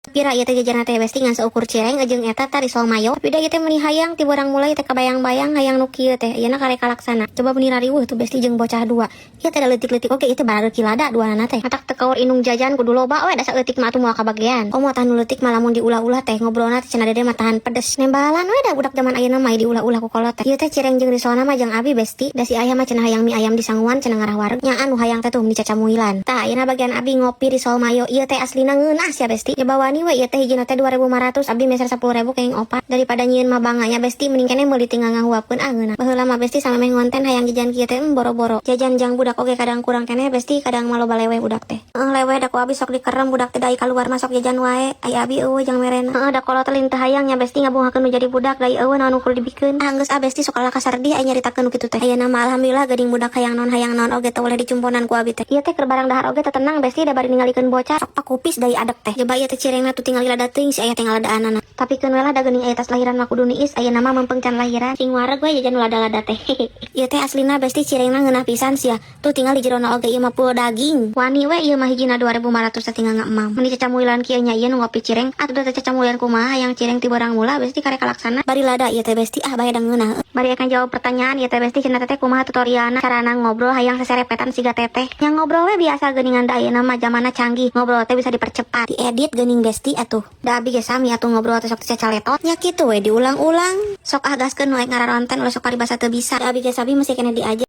Pira ieu teh jajanan teh besti ngan seukur cireng jeung eta tari sol mayo. Tapi da ieu teh meuni hayang ti borang mulai teh kabayang-bayang hayang nu kieu teh. Ayeuna karek kalaksana. Coba meuni rariweuh tuh besti jeung bocah dua. Ieu teh da leutik-leutik oge ieu teh bareuk kilada duanana teh. Matak teu kaur inung jajan kudu loba we da saeutik mah atuh moal kabagean. Komo tah nu leutik mah lamun diulah-ulah teh ngobrolna teh cenah dede mah tahan pedes. Nembalan we da budak zaman ayeuna mah diulah-ulah ku kolot teh. Ieu teh cireng jeung risolna mah jeung abi besti. Da si aya mah cenah hayang mie ayam di sanguan cenah ngarah wareg. Nya anu hayang teh tuh mie cacamuilan. Tah ayeuna bagian abi ngopi risol mayo. Ieu teh aslina ngeunah sia besti. Nyobawani we ieu teh hijina 2.500 abdi meser 10.000 kenging opat daripada nyieun mah banganya besti mending keneh meuli tinggal ngahuapkeun angeuna baheula mah besti samemeh ngonten hayang jajan kieu teh boro-boro jajan jang budak oge kadang kurang keneh besti kadang mah loba lewe budak teh leweh da ku abi sok dikerem budak teh da keluar masuk jajan wae ai abi eueuh jang merena da kolot teh teu hayang nya besti ngabunghakeun nu jadi budak da eueuh naon nu kudu dibikeun geus besti sok ala kasar di ai nyaritakeun nu kitu teh ayeuna mah alhamdulillah geuning budak hayang naon oge teh boleh dicumponan ku abi teh ieu teh keur barang dahar oge teh tenang besti da bari ningalikeun bocah sok pakupis da adek teh coba ieu teh cirengna tuh tinggal lila teuing si aya tinggal ada anana tapi keun lah da geuning aya tas lahiran mah kudu niis aya nama mempeng can lahiran sing wareg we jajan lada-lada teh ieu teh aslina besti cirengna ngeunah pisan sia tuh tinggal di jerona oge ieu mah peuh daging wani we ieu mah hijina 2.500 teh tinggal ngaemam mun dicacamuilan kieu nya ieu nu ngopi cireng atuh da teh cacamuilan kumaha hayang cireng ti borang mula besti karek kalaksana bari lada ieu teh besti bae da ngeunah bari akan jawab pertanyaan ieu teh besti cenah teh kumaha tutorialna carana ngobrol hayang seserepetan siga teteh yang ngobrol we biasa geuningan da ayeuna mah zamanna canggih ngobrol teh bisa dipercepat diedit geuning besti atuh da abi ge sami atuh ngobrol teh sok cacaletot nya kitu we diulang-ulang sok gaskeun nu ngararronten ulah sok paribasa teu bisa da abi ge sabi mesti keneh diajar